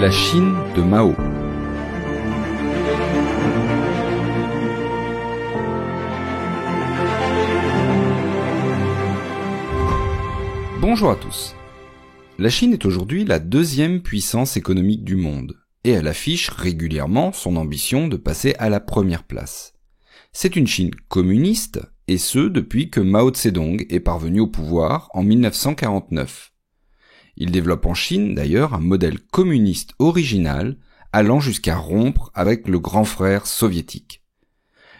La Chine de Mao. Bonjour à tous. La Chine est aujourd'hui la deuxième puissance économique du monde, et elle affiche régulièrement son ambition de passer à la première place. C'est une Chine communiste, et ce depuis que Mao Tse-tung est parvenu au pouvoir en 1949. Il développe en Chine d'ailleurs un modèle communiste original allant jusqu'à rompre avec le grand frère soviétique.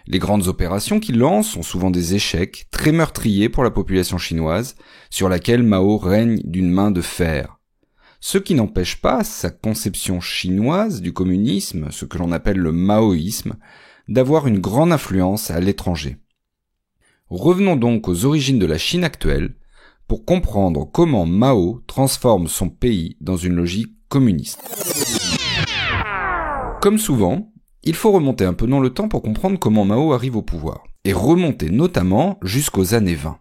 Les grandes opérations qu'il lance sont souvent des échecs très meurtriers pour la population chinoise, sur laquelle Mao règne d'une main de fer. Ce qui n'empêche pas sa conception chinoise du communisme, ce que l'on appelle le maoïsme, d'avoir une grande influence à l'étranger. Revenons donc aux origines de la Chine actuelle, pour comprendre comment Mao transforme son pays dans une logique communiste. Comme souvent, il faut remonter un peu dans le temps pour comprendre comment Mao arrive au pouvoir, et remonter notamment jusqu'aux années 20.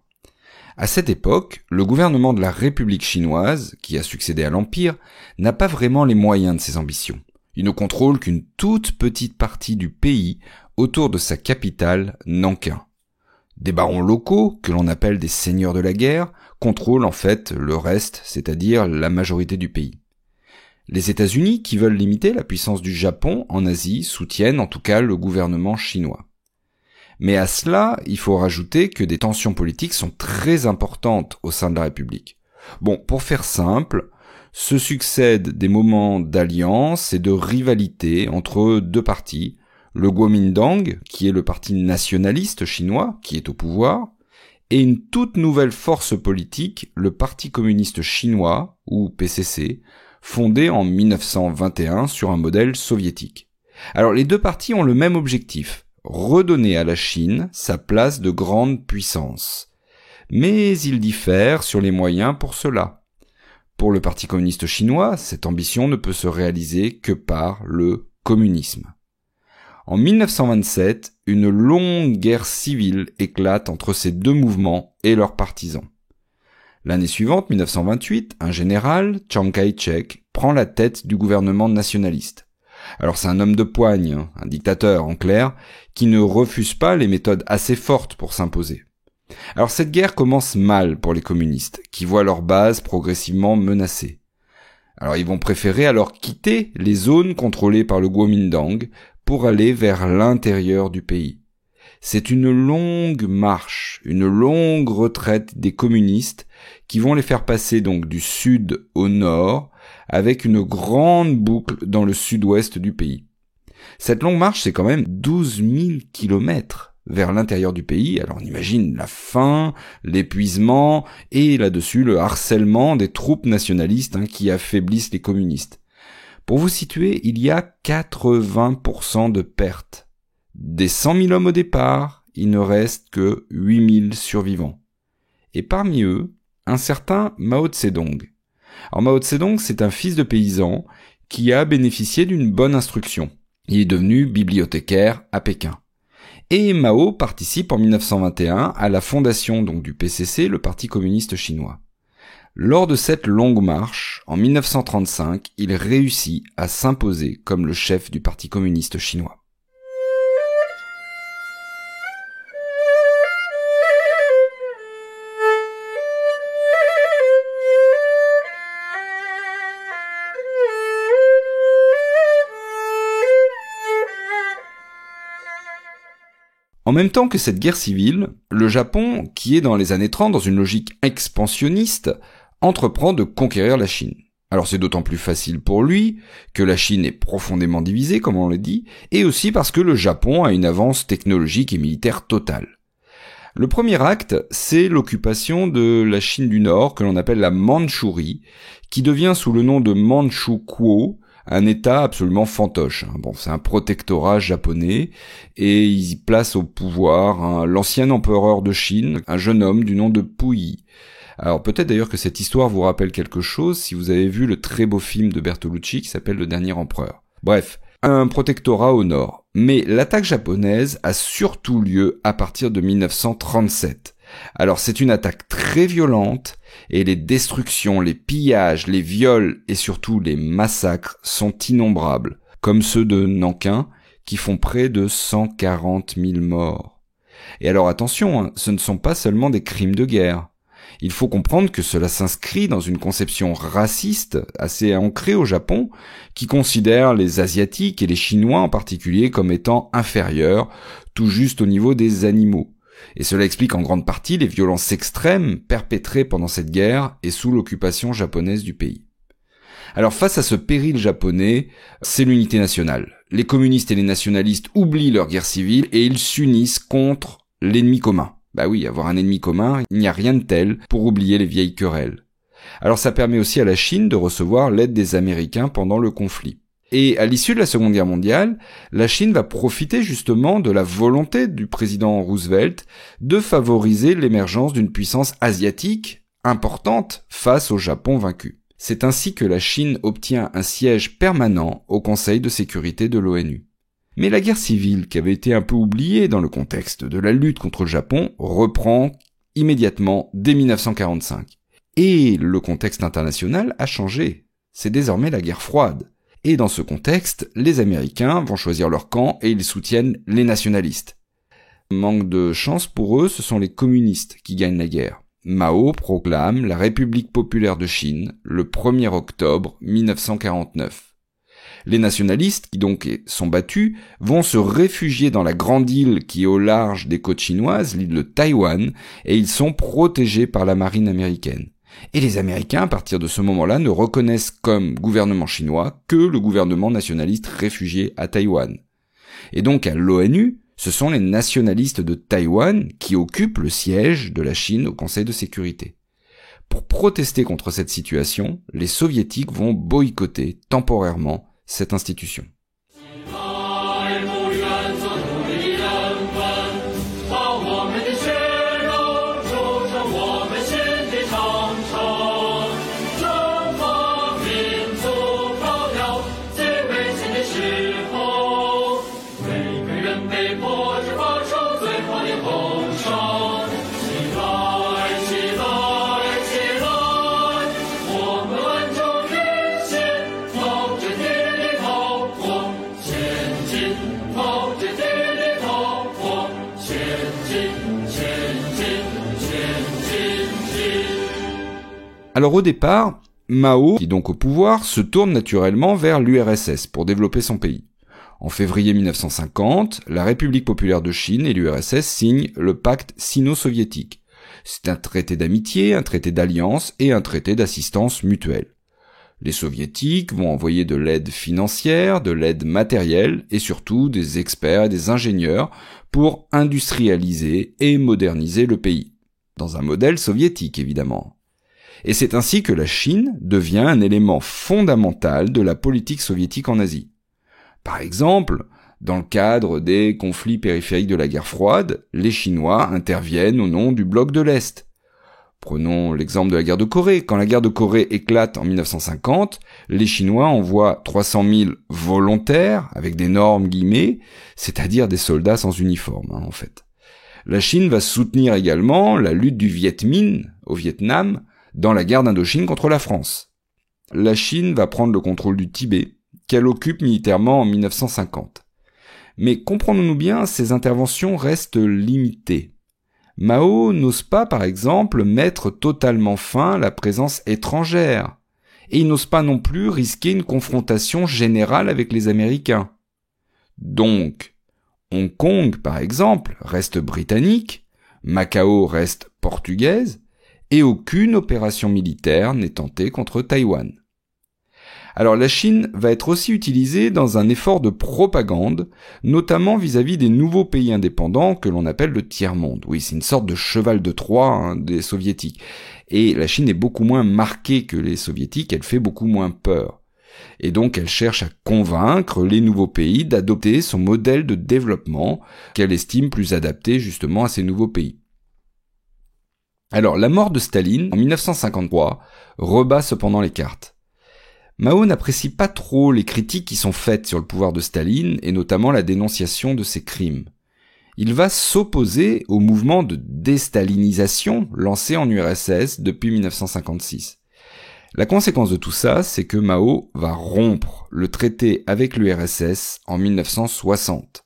À cette époque, le gouvernement de la République chinoise, qui a succédé à l'Empire, n'a pas vraiment les moyens de ses ambitions. Il ne contrôle qu'une toute petite partie du pays autour de sa capitale, Nankin. Des barons locaux, que l'on appelle des seigneurs de la guerre, contrôlent en fait le reste, c'est-à-dire la majorité du pays. Les États-Unis, qui veulent limiter la puissance du Japon en Asie, soutiennent en tout cas le gouvernement chinois. Mais à cela, il faut rajouter que des tensions politiques sont très importantes au sein de la République. Bon, pour faire simple, se succèdent des moments d'alliance et de rivalité entre deux partis, le Kuomintang, qui est le parti nationaliste chinois, qui est au pouvoir, et une toute nouvelle force politique, le Parti communiste chinois, ou PCC, fondé en 1921 sur un modèle soviétique. Alors les deux partis ont le même objectif, redonner à la Chine sa place de grande puissance. Mais ils diffèrent sur les moyens pour cela. Pour le Parti communiste chinois, cette ambition ne peut se réaliser que par le communisme. En 1927, une longue guerre civile éclate entre ces deux mouvements et leurs partisans. L'année suivante, 1928, un général, Chiang Kai-shek, prend la tête du gouvernement nationaliste. Alors c'est un homme de poigne, un dictateur en clair, qui ne refuse pas les méthodes assez fortes pour s'imposer. Alors cette guerre commence mal pour les communistes, qui voient leur base progressivement menacée. Alors ils vont préférer alors quitter les zones contrôlées par le Kuomintang pour aller vers l'intérieur du pays. C'est une longue marche, une longue retraite des communistes qui vont les faire passer donc du sud au nord avec une grande boucle dans le sud-ouest du pays. Cette longue marche, c'est quand même 12 000 kilomètres vers l'intérieur du pays. Alors on imagine la faim, l'épuisement et là-dessus le harcèlement des troupes nationalistes qui affaiblissent les communistes. Pour vous situer, il y a 80% de pertes. Des 100 000 hommes au départ, il ne reste que 8 000 survivants. Et parmi eux, un certain Mao Tse-tung. Alors Mao Tse-tung, c'est un fils de paysan qui a bénéficié d'une bonne instruction. Il est devenu bibliothécaire à Pékin. Et Mao participe en 1921 à la fondation donc du PCC, le Parti communiste chinois. Lors de cette longue marche, en 1935, il réussit à s'imposer comme le chef du Parti communiste chinois. En même temps que cette guerre civile, le Japon, qui est dans les années 30 dans une logique expansionniste, entreprend de conquérir la Chine. Alors c'est d'autant plus facile pour lui que la Chine est profondément divisée, comme on le dit, et aussi parce que le Japon a une avance technologique et militaire totale. Le premier acte, c'est l'occupation de la Chine du Nord, que l'on appelle la Mandchourie, qui devient sous le nom de Manchukuo, un état absolument fantoche. Bon, c'est un protectorat japonais, et il place au pouvoir l'ancien empereur de Chine, un jeune homme du nom de Puyi. Alors peut-être d'ailleurs que cette histoire vous rappelle quelque chose si vous avez vu le très beau film de Bertolucci qui s'appelle Le Dernier Empereur. Bref, un protectorat au nord. Mais l'attaque japonaise a surtout lieu à partir de 1937, Alors c'est une attaque très violente et les destructions, les pillages, les viols et surtout les massacres sont innombrables, comme ceux de Nankin qui font près de 140 000 morts. Et alors attention, ce ne sont pas seulement des crimes de guerre. Il faut comprendre que cela s'inscrit dans une conception raciste assez ancrée au Japon, qui considère les Asiatiques et les Chinois en particulier comme étant inférieurs, tout juste au niveau des animaux. Et cela explique en grande partie les violences extrêmes perpétrées pendant cette guerre et sous l'occupation japonaise du pays. Alors face à ce péril japonais, c'est l'unité nationale. Les communistes et les nationalistes oublient leur guerre civile et ils s'unissent contre l'ennemi commun. Bah oui, avoir un ennemi commun, il n'y a rien de tel pour oublier les vieilles querelles. Alors ça permet aussi à la Chine de recevoir l'aide des Américains pendant le conflit. Et à l'issue de la Seconde Guerre mondiale, la Chine va profiter justement de la volonté du président Roosevelt de favoriser l'émergence d'une puissance asiatique importante face au Japon vaincu. C'est ainsi que la Chine obtient un siège permanent au Conseil de sécurité de l'ONU. Mais la guerre civile, qui avait été un peu oubliée dans le contexte de la lutte contre le Japon, reprend immédiatement dès 1945. Et le contexte international a changé. C'est désormais la guerre froide. Et dans ce contexte, les Américains vont choisir leur camp et ils soutiennent les nationalistes. Manque de chance pour eux, ce sont les communistes qui gagnent la guerre. Mao proclame la République populaire de Chine le 1er octobre 1949. Les nationalistes, qui donc sont battus, vont se réfugier dans la grande île qui est au large des côtes chinoises, l'île de Taïwan, et ils sont protégés par la marine américaine. Et les Américains, à partir de ce moment-là, ne reconnaissent comme gouvernement chinois que le gouvernement nationaliste réfugié à Taïwan. Et donc à l'ONU, ce sont les nationalistes de Taïwan qui occupent le siège de la Chine au Conseil de sécurité. Pour protester contre cette situation, les soviétiques vont boycotter temporairement cette institution. Alors au départ, Mao, qui est donc au pouvoir, se tourne naturellement vers l'URSS pour développer son pays. En février 1950, la République populaire de Chine et l'URSS signent le pacte sino-soviétique. C'est un traité d'amitié, un traité d'alliance et un traité d'assistance mutuelle. Les soviétiques vont envoyer de l'aide financière, de l'aide matérielle et surtout des experts et des ingénieurs pour industrialiser et moderniser le pays. Dans un modèle soviétique évidemment. Et c'est ainsi que la Chine devient un élément fondamental de la politique soviétique en Asie. Par exemple, dans le cadre des conflits périphériques de la guerre froide, les Chinois interviennent au nom du bloc de l'Est. Prenons l'exemple de la guerre de Corée. Quand la guerre de Corée éclate en 1950, les Chinois envoient 300 000 volontaires, avec d'énormes guillemets, c'est-à-dire des soldats sans uniforme, en fait. La Chine va soutenir également la lutte du Viet Minh au Vietnam, dans la guerre d'Indochine contre la France. La Chine va prendre le contrôle du Tibet, qu'elle occupe militairement en 1950. Mais comprenons-nous bien, ces interventions restent limitées. Mao n'ose pas, par exemple, mettre totalement fin à la présence étrangère, et il n'ose pas non plus risquer une confrontation générale avec les Américains. Donc, Hong Kong, par exemple, reste britannique, Macao reste portugaise, et aucune opération militaire n'est tentée contre Taïwan. Alors la Chine va être aussi utilisée dans un effort de propagande, notamment vis-à-vis des nouveaux pays indépendants que l'on appelle le tiers-monde. Oui, c'est une sorte de cheval de Troie des soviétiques. Et la Chine est beaucoup moins marquée que les soviétiques, elle fait beaucoup moins peur. Et donc elle cherche à convaincre les nouveaux pays d'adopter son modèle de développement qu'elle estime plus adapté justement à ces nouveaux pays. Alors, la mort de Staline, en 1953, rebat cependant les cartes. Mao n'apprécie pas trop les critiques qui sont faites sur le pouvoir de Staline, et notamment la dénonciation de ses crimes. Il va s'opposer au mouvement de déstalinisation lancé en URSS depuis 1956. La conséquence de tout ça, c'est que Mao va rompre le traité avec l'URSS en 1960.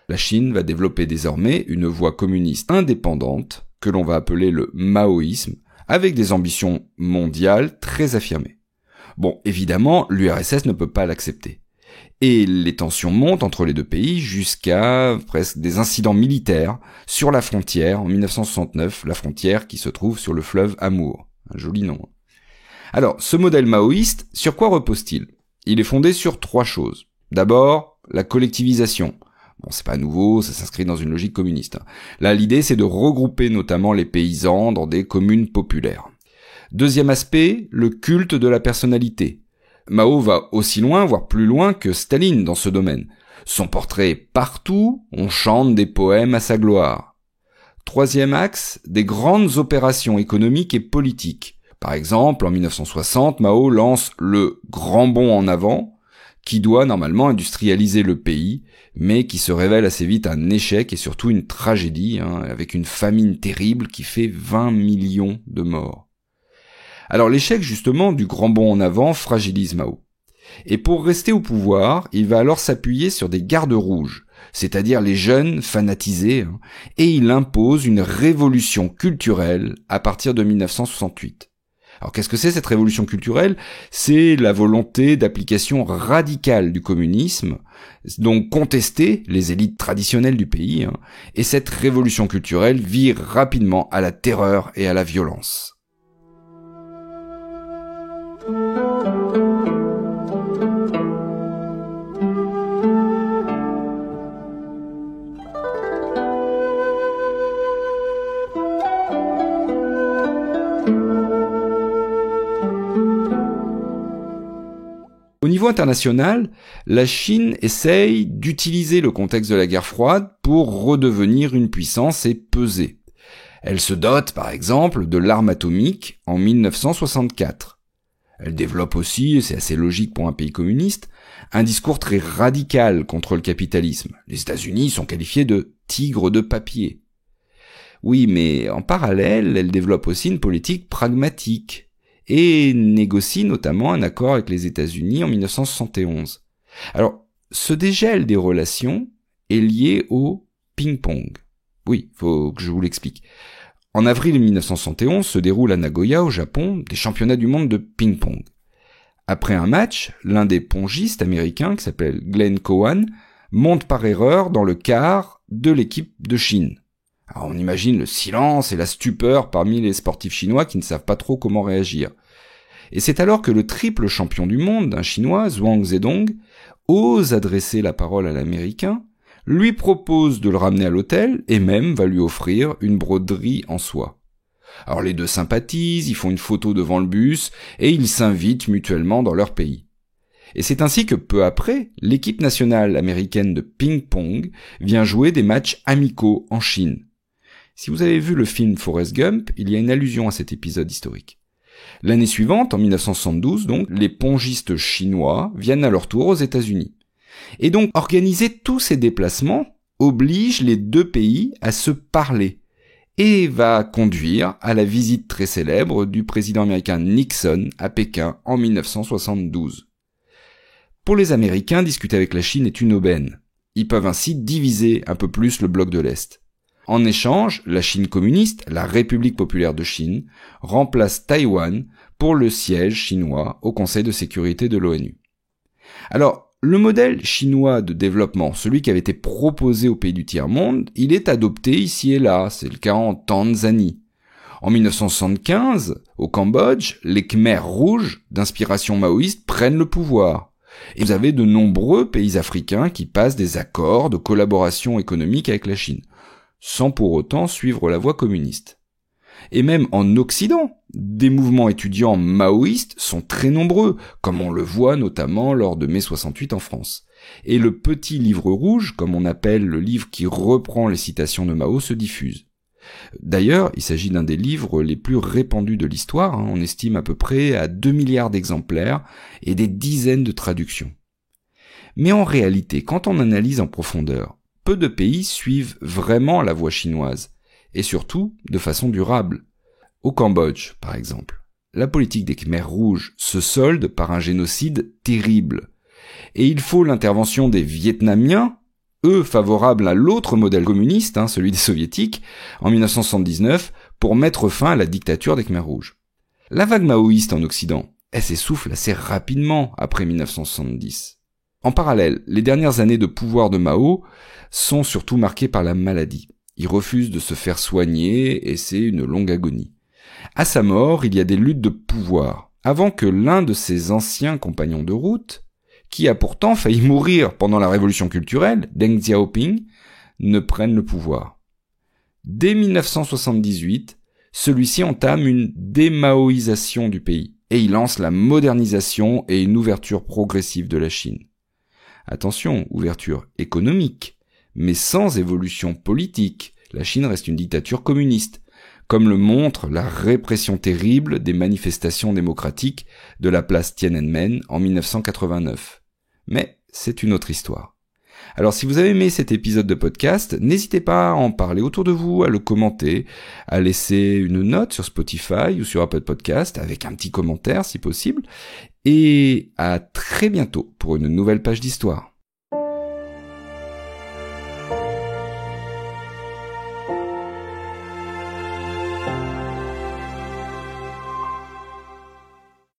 La Chine va développer désormais une voie communiste indépendante que l'on va appeler le maoïsme, avec des ambitions mondiales très affirmées. Bon, évidemment, l'URSS ne peut pas l'accepter. Et les tensions montent entre les deux pays jusqu'à presque des incidents militaires sur la frontière en 1969, la frontière qui se trouve sur le fleuve Amour. Un joli nom. Alors, ce modèle maoïste, sur quoi repose-t-il ? Il est fondé sur 3 choses. D'abord, la collectivisation. Bon, c'est pas nouveau, ça s'inscrit dans une logique communiste. Là, l'idée, c'est de regrouper notamment les paysans dans des communes populaires. Deuxième aspect, le culte de la personnalité. Mao va aussi loin, voire plus loin que Staline dans ce domaine. Son portrait est partout, on chante des poèmes à sa gloire. Troisième axe, des grandes opérations économiques et politiques. Par exemple, en 1960, Mao lance le grand bond en avant, qui doit normalement industrialiser le pays, mais qui se révèle assez vite un échec et surtout une tragédie, avec une famine terrible qui fait 20 millions de morts. Alors l'échec justement du grand bond en avant fragilise Mao. Et pour rester au pouvoir, il va alors s'appuyer sur des gardes rouges, c'est-à-dire les jeunes fanatisés, et il impose une révolution culturelle à partir de 1968. Alors qu'est-ce que c'est cette révolution culturelle ? C'est la volonté d'application radicale du communisme, donc contester les élites traditionnelles du pays, et cette révolution culturelle vire rapidement à la terreur et à la violence. Au niveau international, la Chine essaye d'utiliser le contexte de la guerre froide pour redevenir une puissance et peser. Elle se dote, par exemple, de l'arme atomique en 1964. Elle développe aussi, et c'est assez logique pour un pays communiste, un discours très radical contre le capitalisme. Les États-Unis sont qualifiés de tigres de papier. Oui, mais en parallèle, elle développe aussi une politique pragmatique et négocie notamment un accord avec les États-Unis en 1971. Alors, ce dégel des relations est lié au ping-pong. Oui, faut que je vous l'explique. En avril 1971 se déroule à Nagoya, au Japon, des championnats du monde de ping-pong. Après un match, l'un des pongistes américains, qui s'appelle Glenn Cowan, monte par erreur dans le quart de l'équipe de Chine. Alors on imagine le silence et la stupeur parmi les sportifs chinois qui ne savent pas trop comment réagir. Et c'est alors que le triple champion du monde, un chinois, Zhuang Zedong, ose adresser la parole à l'américain, lui propose de le ramener à l'hôtel et même va lui offrir une broderie en soie. Alors les deux sympathisent, ils font une photo devant le bus et ils s'invitent mutuellement dans leur pays. Et c'est ainsi que peu après, l'équipe nationale américaine de ping-pong vient jouer des matchs amicaux en Chine. Si vous avez vu le film Forrest Gump, il y a une allusion à cet épisode historique. L'année suivante, en 1972, donc, les pongistes chinois viennent à leur tour aux États-Unis. Et donc, organiser tous ces déplacements oblige les deux pays à se parler et va conduire à la visite très célèbre du président américain Nixon à Pékin en 1972. Pour les Américains, discuter avec la Chine est une aubaine. Ils peuvent ainsi diviser un peu plus le bloc de l'Est. En échange, la Chine communiste, la République populaire de Chine, remplace Taïwan pour le siège chinois au Conseil de sécurité de l'ONU. Alors, le modèle chinois de développement, celui qui avait été proposé aux pays du tiers-monde, il est adopté ici et là, c'est le cas en Tanzanie. En 1975, au Cambodge, les Khmers rouges, d'inspiration maoïste, prennent le pouvoir. Et vous avez de nombreux pays africains qui passent des accords de collaboration économique avec la Chine, sans pour autant suivre la voie communiste. Et même en Occident, des mouvements étudiants maoïstes sont très nombreux, comme on le voit notamment lors de mai 68 en France. Et le petit livre rouge, comme on appelle le livre qui reprend les citations de Mao, se diffuse. D'ailleurs, il s'agit d'un des livres les plus répandus de l'histoire, on estime à peu près à 2 milliards d'exemplaires et des dizaines de traductions. Mais en réalité, quand on analyse en profondeur, peu de pays suivent vraiment la voie chinoise, et surtout de façon durable. Au Cambodge, par exemple, la politique des Khmers rouges se solde par un génocide terrible. Et il faut l'intervention des Vietnamiens, eux favorables à l'autre modèle communiste, celui des soviétiques, en 1979, pour mettre fin à la dictature des Khmers rouges. La vague maoïste en Occident, elle s'essouffle assez rapidement après 1970. En parallèle, les dernières années de pouvoir de Mao sont surtout marquées par la maladie. Il refuse de se faire soigner et c'est une longue agonie. À sa mort, il y a des luttes de pouvoir, avant que l'un de ses anciens compagnons de route, qui a pourtant failli mourir pendant la révolution culturelle, Deng Xiaoping, ne prenne le pouvoir. Dès 1978, celui-ci entame une démaoïsation du pays, et il lance la modernisation et une ouverture progressive de la Chine. Attention, ouverture économique, mais sans évolution politique. La Chine reste une dictature communiste, comme le montre la répression terrible des manifestations démocratiques de la place Tiananmen en 1989. Mais c'est une autre histoire. Alors si vous avez aimé cet épisode de podcast, n'hésitez pas à en parler autour de vous, à le commenter, à laisser une note sur Spotify ou sur Apple Podcast avec un petit commentaire si possible, et à très bientôt pour une nouvelle page d'histoire.